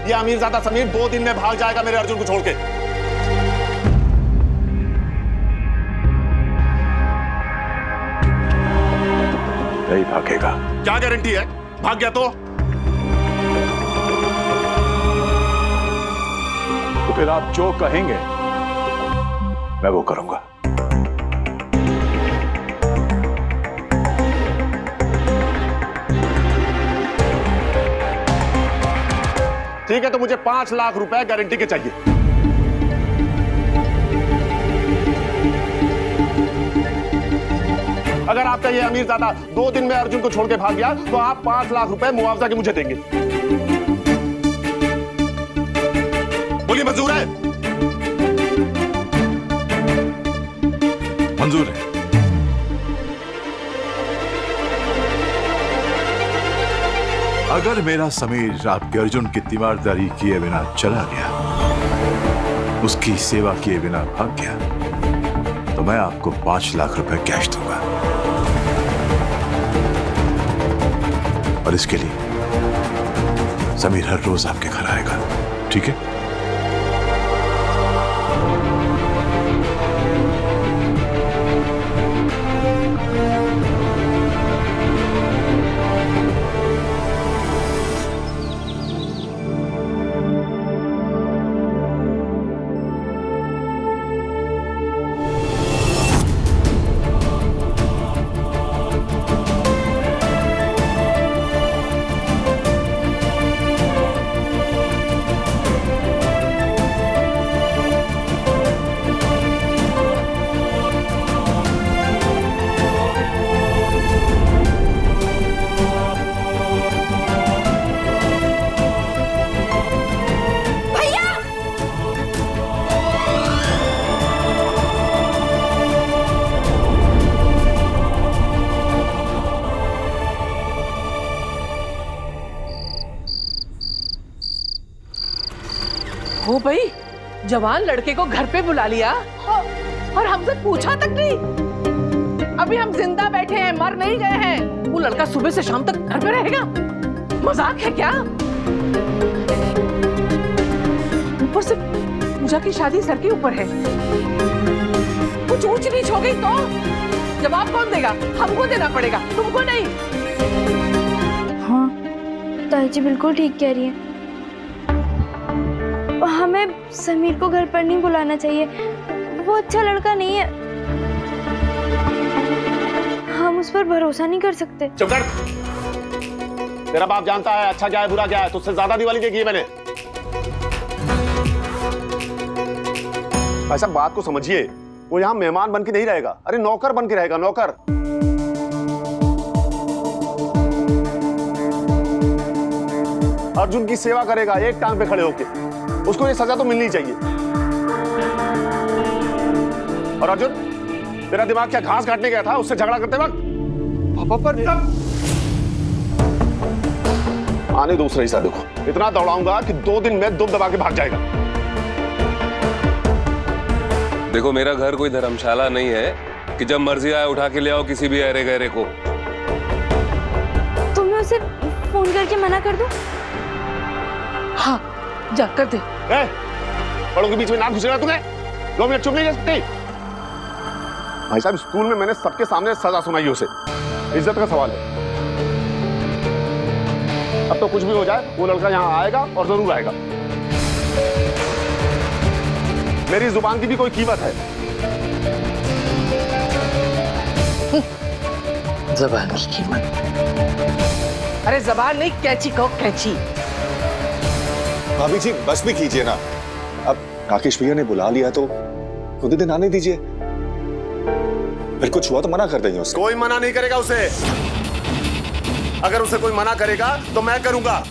ये अमीरजादा समीर 2 दिन में भाग जाएगा मेरे अर्जुन को छोड़ के। नहीं भागेगा। क्या गारंटी है? भाग गया तो फिर आप जो कहेंगे मैं वो करूंगा। ठीक है, तो मुझे 5 लाख रुपए गारंटी के चाहिए। अगर आपका ये अमीरजादा 2 दिन में अर्जुन को छोड़ के भाग गया तो आप 5 लाख रुपए मुआवजा के मुझे देंगे। बोलिए, मंजूर है? मंजूर है। अगर मेरा समीर आपके अर्जुन की तीमारदारी किए बिना चला गया, उसकी सेवा किए बिना भाग गया, तो मैं आपको 5 लाख रुपए कैश दूंगा। और इसके लिए समीर हर रोज आपके घर आएगा, ठीक है? हो भाई, जवान लड़के को घर पे बुला लिया और हमसे पूछा तक नहीं। अभी हम जिंदा बैठे हैं, मर नहीं गए हैं। वो लड़का सुबह से शाम तक घर पे रहेगा? मजाक है क्या? ऊपर से पूजा की शादी सर के ऊपर है। कुछ ऊंच नीच हो गई तो जवाब कौन देगा? हमको देना पड़ेगा, तुमको नहीं। हाँ, ताई जी बिल्कुल ठीक कह रही है। हमें समीर को घर पर नहीं बुलाना चाहिए, वो अच्छा लड़का नहीं है। हम उस पर भरोसा नहीं कर सकते। चुप कर। तेरा बाप जानता है अच्छा क्या है बुरा क्या है। तुझसे ज्यादा दिवाली देखी है मैंने। ऐसा बात को समझिए, वो यहाँ मेहमान बन के नहीं रहेगा, अरे नौकर बन के रहेगा, नौकर। अर्जुन की सेवा करेगा एक टांग पे खड़े होके। उसको ये सजा तो मिलनी चाहिए। और अर्जुन, तेरा दिमाग क्या घास काटने गया था उससे झगड़ा करते वक्त? पापा पर आने दो उस रईसा, देखो इतना दौड़ाऊंगा कि 2 दिन में दुम दबा के भाग जाएगा। देखो, मेरा घर कोई धर्मशाला नहीं है कि जब मर्जी आए उठा के ले आओ किसी भी अरे गहरे को। तुम्हें उसे फोन करके मना कर दो। हाँ, जा कर दे। बड़ों के बीच में नाक घुसेगा तुम्हें? 2 मिनट चुप नहीं रह सकती? भाई साहब, स्कूल में मैंने सबके सामने सजा सुनाई उसे। इज्जत का सवाल है। अब तो कुछ भी हो जाए, वो लड़का यहाँ आएगा और जरूर आएगा। मेरी जुबान की भी कोई कीमत है। जबान की कीमत? अरे जबान नहीं, कैची कहो, कैची। भाभी जी बस भी कीजिए ना। अब राकेश भैया ने बुला लिया तो खुद ही दिन आने दीजिए। फिर कुछ हुआ तो मना कर देंगे उसको। कोई मना नहीं करेगा उसे। अगर उसे कोई मना करेगा तो मैं करूंगा।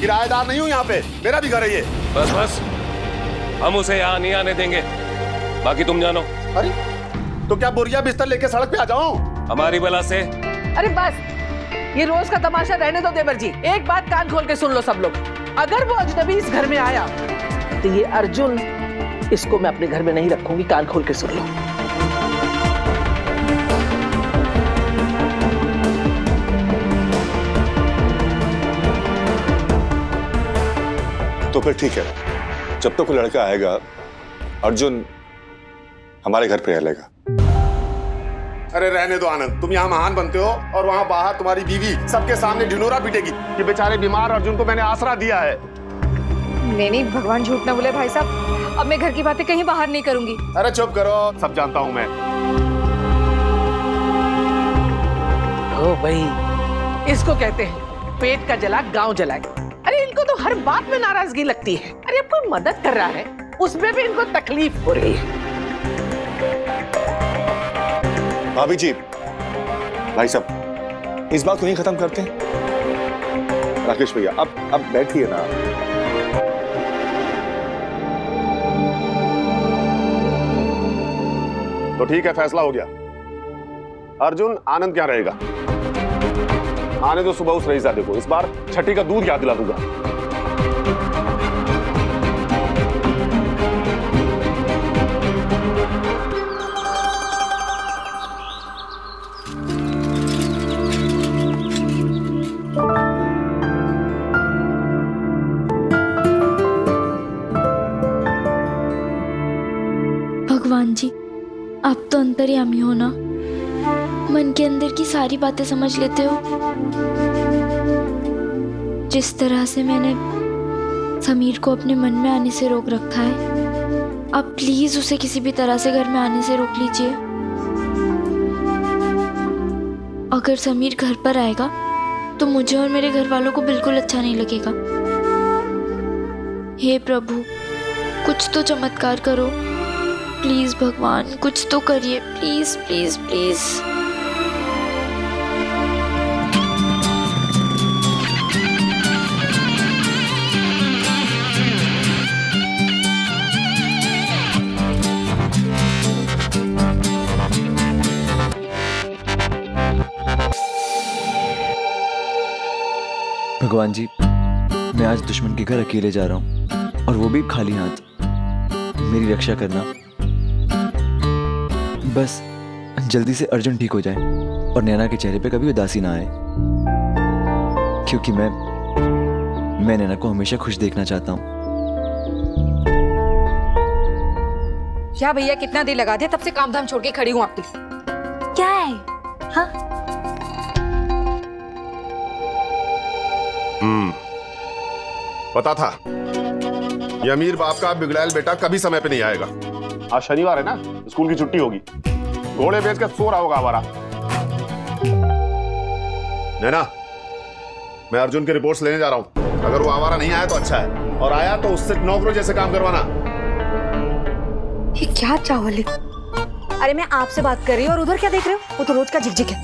किराएदार नहीं हूं यहाँ पे, मेरा भी घर है ये। बस बस, हम उसे यहाँ नहीं आने देंगे, बाकी तुम जानो। अरे तो क्या बोरिया बिस्तर लेके सड़क पे आ जाऊं? हमारी बला से। अरे बस, ये रोज का तमाशा रहने दो देवर जी। एक बात कान खोल के सुन लो सब लोग। अगर वो अजनबी इस घर में आया तो ये अर्जुन, इसको मैं अपने घर में नहीं रखूंगी। कान खोल के सुन लो। तो फिर ठीक है, जब तक कोई लड़का आएगा अर्जुन हमारे घर पे रहेगा। अरे रहने दो आनंद, तुम यहाँ महान बनते हो और वहाँ बाहर तुम्हारी बीवी सबके सामने ढिंढोरा पीटेगी कि बेचारे बीमार अर्जुन को मैंने आसरा दिया है। नहीं नहीं, भगवान झूठ ना बोले भाई साहब, अब मैं घर की बातें कहीं बाहर नहीं करूंगी। अरे चुप करो, सब जानता हूँ मैं। ओ भाई, इसको कहते हैं पेट का जला गांव जलाए। अरे इनको तो हर बात में नाराजगी लगती है। अरे अब कोई मदद कर रहा है उसमें भी इनको तकलीफ हो रही है। भाभी जी, भाई साहब, इस बात को यहीं खत्म करते हैं। राकेश भैया अब बैठिए ना। तो ठीक है, फैसला हो गया। अर्जुन आनंद क्या रहेगा। आने तो सुबह उस रईसा को, इस बार छठी का दूध याद दिला दूंगा। भगवान जी, आप तो अंतर्यामी हो ना, मन के अंदर की सारी बातें समझ लेते हो। जिस तरह से मैंने समीर को अपने मन में आने से रोक रखा है, आप प्लीज उसे किसी भी तरह से घर में आने से रोक लीजिए। अगर समीर घर पर आएगा तो मुझे और मेरे घर वालों को बिल्कुल अच्छा नहीं लगेगा। हे प्रभु, कुछ तो चमत्कार करो प्लीज। भगवान कुछ तो करिए, प्लीज प्लीज प्लीज। भगवान जी, मैं आज दुश्मन के घर अकेले जा रहा हूँ और वो भी खाली हाथ। मेरी रक्षा करना। बस जल्दी से अर्जुन ठीक हो जाए और नैना के चेहरे पे कभी उदासी ना आए, क्योंकि मैं नैना को हमेशा खुश देखना चाहता हूँ। क्या भैया, कितना देर लगा दिया, तब से काम धाम छोड़ के खड़ी हूँ आपकी। क्या है? हाँ, पता था ये अमीर बाप का बिगड़ैल बेटा कभी समय पे नहीं आएगा। आज शनिवार है ना, स्कूल की छुट्टी होगी, घोड़े बेच के सो रहा होगा हमारा। नैना, मैं अर्जुन की रिपोर्ट्स लेने जा रहा हूं। अगर वो आवारा नहीं आया तो अच्छा है, और आया तो उससे नौकरों जैसे काम करवाना। ये क्या चावल है? अरे मैं आपसे बात कर रही हूँ और उधर क्या देख रहे हो? वो तो रोज का झिकझिक है।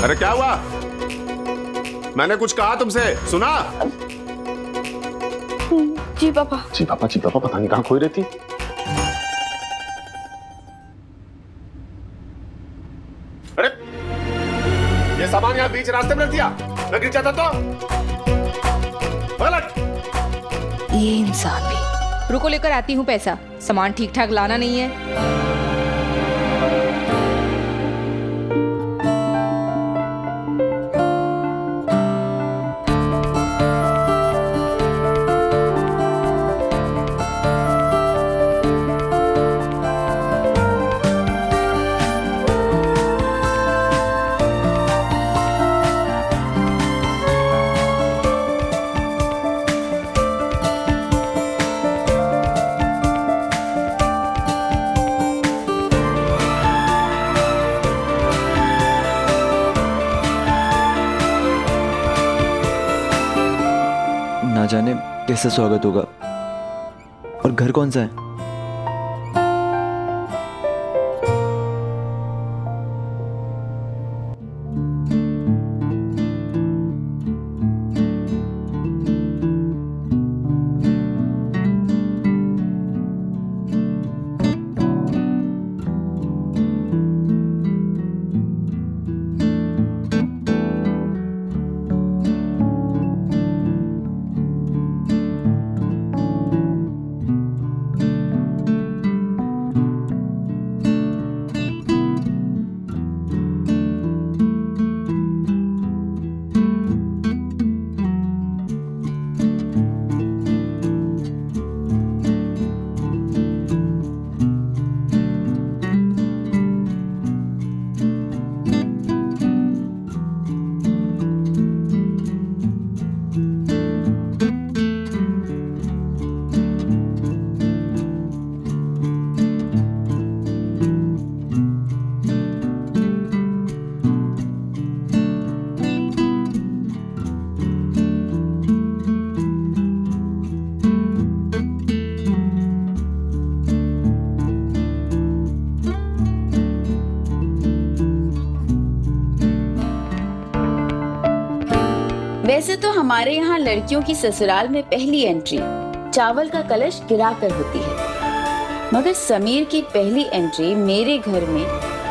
अरे क्या हुआ? मैंने कुछ कहा तुमसे, सुना? जी पापा। जी पापा, पता नहीं कहां खोई रहती। अरे ये सामान यहाँ बीच रास्ते में रख दिया, न गिर जाता तो। गलत। ये इंसान भी। रुको, लेकर आती हूँ पैसा। सामान ठीक ठाक लाना नहीं है। ना जाने कैसे स्वागत होगा, और घर कौन सा है? वैसे तो हमारे यहाँ लड़कियों की ससुराल में पहली एंट्री चावल का कलश गिराकर होती है, मगर समीर की पहली एंट्री मेरे घर में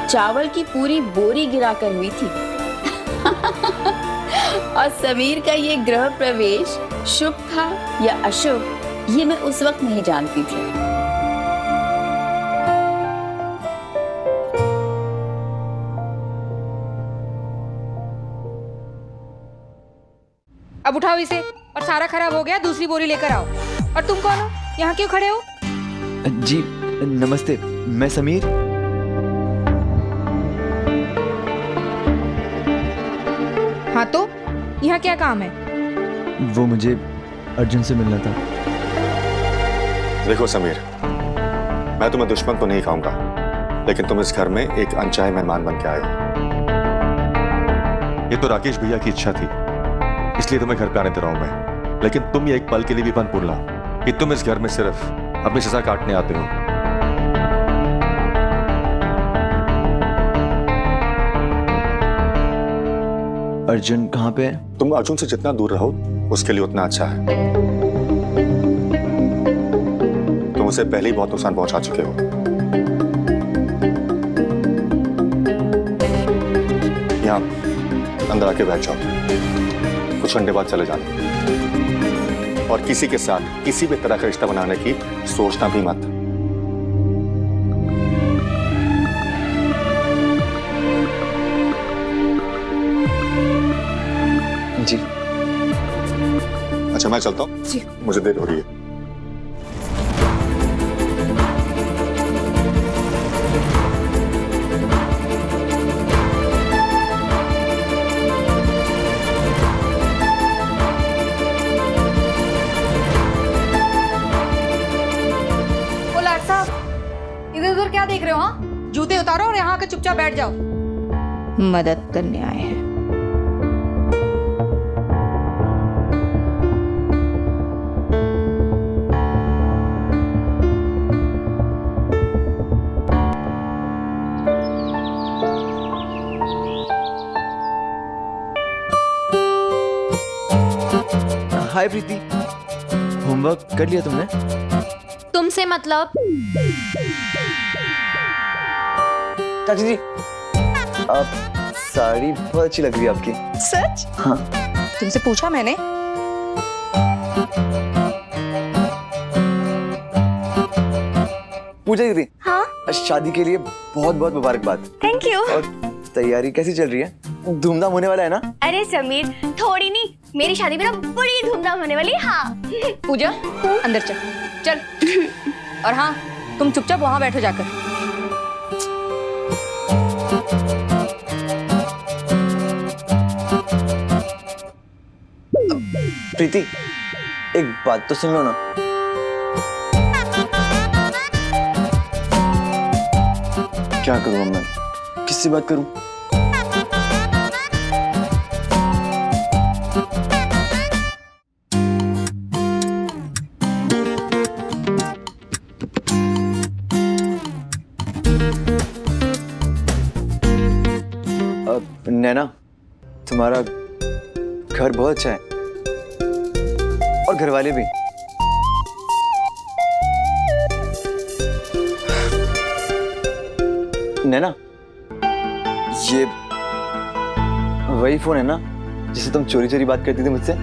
चावल की पूरी बोरी गिराकर हुई थी। और समीर का ये गृह प्रवेश शुभ था या अशुभ, ये मैं उस वक्त नहीं जानती थी। अब उठाओ इसे, और सारा खराब हो गया, दूसरी बोरी लेकर आओ। और तुम कौन हो, यहाँ क्यों खड़े हो? जी नमस्ते, मैं समीर। हाँ तो यहाँ क्या काम है? वो मुझे अर्जुन से मिलना था। देखो समीर, मैं तुम्हें दुश्मन तो नहीं कहूंगा, लेकिन तुम इस घर में एक अनचाहे मेहमान बन के आए हो। ये तो राकेश भैया की इच्छा थी, इसलिए तुम्हें घर पे आने दे रहा हूं मैं। लेकिन तुम ये एक पल के लिए भी मत भूलना कि तुम इस घर में सिर्फ अपनी सजा काटने आते हो। अर्जुन कहाँ पे है? तुम अर्जुन से जितना दूर रहो उसके लिए उतना अच्छा है। तुम उसे पहले ही बहुत नुकसान पहुंचा चुके हो। यहाँ अंदर आके बैठ जाओ, कुछ घंटे बाद चले जाना। और किसी के साथ किसी भी तरह का रिश्ता बनाने की सोचना भी मत। जी अच्छा मैं चलता हूँ, मुझे देर हो रही है। ओ लाट साहब, इधर उधर क्या देख रहे हो? हाँ, जूते उतारो और यहाँ आकर चुपचाप बैठ जाओ। मदद करने आए हैं। हाय प्रीति, होमवर्क कर लिया तुमने? तुमसे मतलब? चाची जी, आप साड़ी बहुत अच्छी लग रही है आपकी। सच? हाँ। तुमसे पूछा मैंने? पूजा दीदी, हाँ शादी के लिए बहुत बहुत मुबारकबाद। Thank you. और तैयारी कैसी चल रही है? धूमधाम होने वाला है ना? अरे समीर, थोड़ी नहीं, मेरी शादी में ना बड़ी धूमधाम होने वाली है। हाँ। पूजा अंदर चल चल। और हाँ, तुम चुपचाप वहां बैठो जाकर। प्रीति, एक बात तो सुन लो ना। क्या करूं मैं? किससे बात करूं? नैना, तुम्हारा घर बहुत अच्छा है और घर वाले भी। नैना, ये वही फोन है ना जिसे तुम चोरी चोरी बात करती थी मुझसे?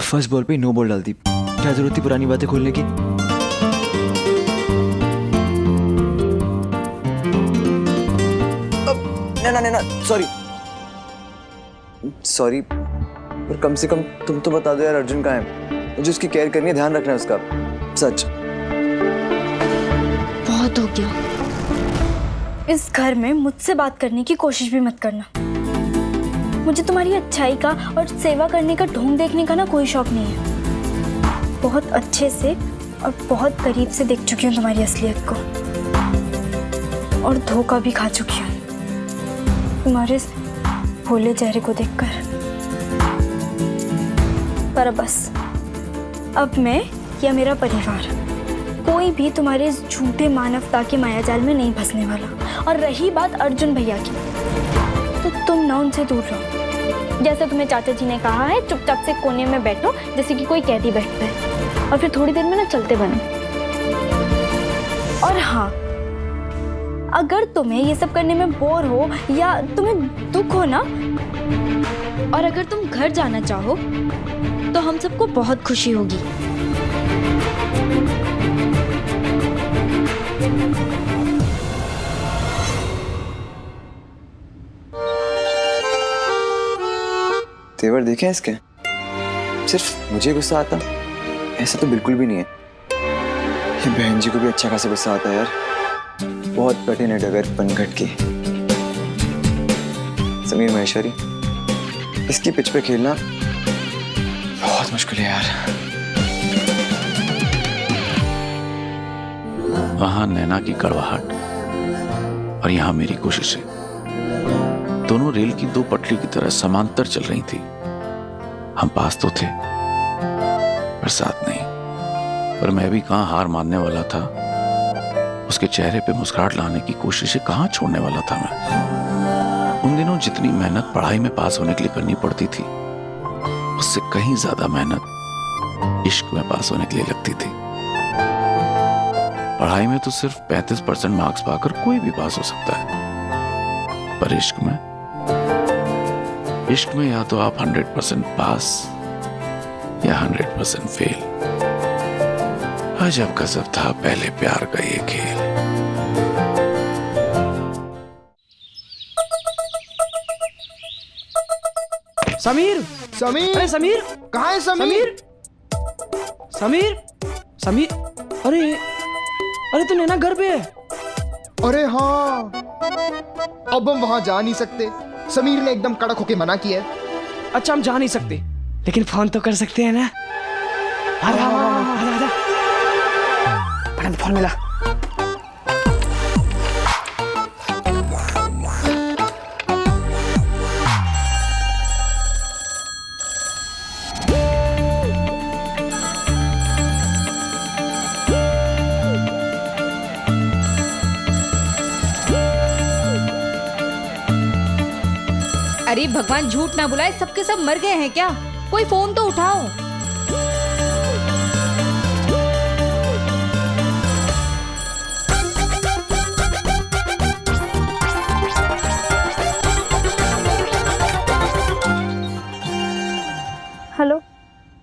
फर्स्ट बॉल पे नो बॉल डाल दी। क्या जरूरत थी पुरानी बातें खोलने की? ना सॉरी पर कम से कम तुम तो बता दो यार, अर्जुन कहाँ है? मुझे उसकी केयर करनी है, ध्यान रखना है उसका। सच। बहुत हो गया। इस घर में मुझसे बात करने की कोशिश भी मत करना। मुझे तुम्हारी अच्छाई का और सेवा करने का ढोंग देखने का ना कोई शौक नहीं है। बहुत अच्छे से और बहुत करीब से देख चुकी हूँ तुम्हारी असलियत को, और धोखा भी खा चुकी हूँ तुम्हारे इस भोले चेहरे को देखकर। पर बस अब मैं या मेरा परिवार कोई भी तुम्हारे इस झूठे मानवता के मायाजाल में नहीं फंसने वाला। और रही बात अर्जुन भैया की, तो तुम ना उनसे दूर रहो। जैसे तुम्हें चाचा जी ने कहा है, चुपचाप से कोने में बैठो जैसे कि कोई कैदी बैठता है, और फिर थोड़ी देर में ना चलते बनो। और हाँ, अगर तुम्हें ये सब करने में बोर हो या तुम्हें दुख हो ना, और अगर तुम घर जाना चाहो तो हम सबको बहुत खुशी होगी। तेवर देखे इसके? सिर्फ मुझे गुस्सा आता, ऐसा तो बिल्कुल भी नहीं है। ये बहन जी को भी अच्छा खासा गुस्सा आता है यार। बहुत कठिन है डगर पनघट की। समीर महेश्वरी, इसकी पिच पे खेलना बहुत मुश्किल है यार। वहां नैना की कड़वाहट और यहाँ मेरी कोशिशें, दोनों रेल की दो पटरी की तरह समांतर चल रही थी। हम पास तो थे पर साथ नहीं। पर मैं भी कहां हार मानने वाला था, उसके चेहरे पे मुस्कुराहट लाने की कोशिशें कहां छोड़ने वाला था मैं। उन दिनों जितनी मेहनत पढ़ाई में पास होने के लिए करनी पड़ती थी, उससे कहीं ज्यादा मेहनत इश्क में पास होने के लिए लगती थी। पढ़ाई में तो सिर्फ 35% मार्क्स पाकर कोई भी पास हो सकता है, पर इश्क में या तो आप 100% पास या 100% फेल। अजब गजब था पहले प्यार का ये खेल। समीर, समीर, अरे समीर, कहाँ है समीर? समीर, समीर, अरे अरे तू नैना घर पे है? अरे हाँ, अब हम वहां जा नहीं सकते। समीर ने एकदम कड़क होके मना किया है। अच्छा, हम जा नहीं सकते, लेकिन फोन तो कर सकते हैं ना? आजा आजा आजा, मैडम फोन मिला। अरे भगवान, झूठ ना बुलाए, सबके सब मर गए हैं क्या? कोई फोन तो उठाओ। हेलो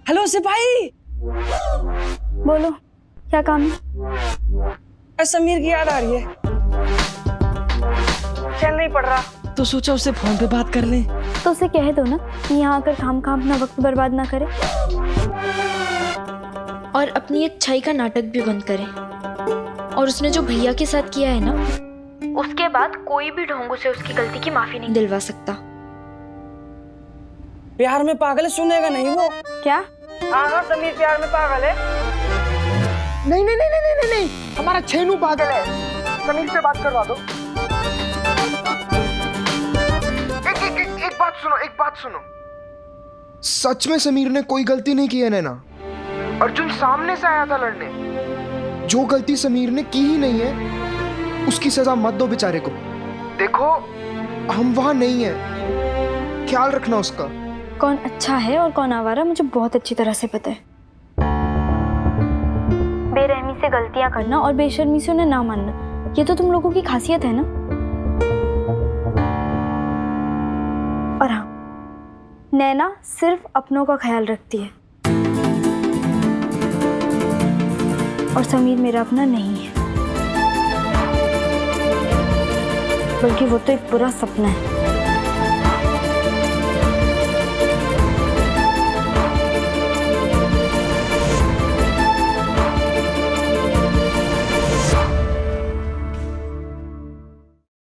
हेलो सिपाही, बोलो, क्या काम है? समीर की याद आ रही है, चल नहीं पड़ रहा, तो सोचा उससे फोन पे बात कर लें। तो उसे कह दो ना कि यहाँ आकर खाम अपना वक्त बर्बाद ना करे, और अपनी अच्छाई का नाटक भी बंद करे। और उसने जो भैया के साथ किया है ना, उसके बाद कोई भी ढोंग से उसकी गलती की माफी नहीं दिलवा सकता। प्यार में पागल है, सुनेगा नहीं वो। क्या? हाँ हाँ, समीर प्यार में पागल है। नहीं नहीं नहीं नहीं नहीं नहीं, हमारा छेनू पागल है। समीर से बात करवा दो। एक बात सुनो। सच में समीर ने कोई गलती नहीं की है नैना। अर्जुन सामने से आया था लड़ने। जो गलती समीर ने की ही नहीं है, उसकी सजा मत दो बेचारे को। देखो, हम वहां नहीं है, ख्याल रखना उसका। कौन अच्छा है और कौन आवारा मुझे बहुत अच्छी तरह से पता है। बेरहमी से गलतियां करना और बेशर्मी से उन्हें ना मानना, ये तो तुम लोगों की खासियत है ना। और हाँ, नैना सिर्फ अपनों का ख्याल रखती है, और समीर मेरा अपना नहीं है, बल्कि वो तो एक बुरा सपना है।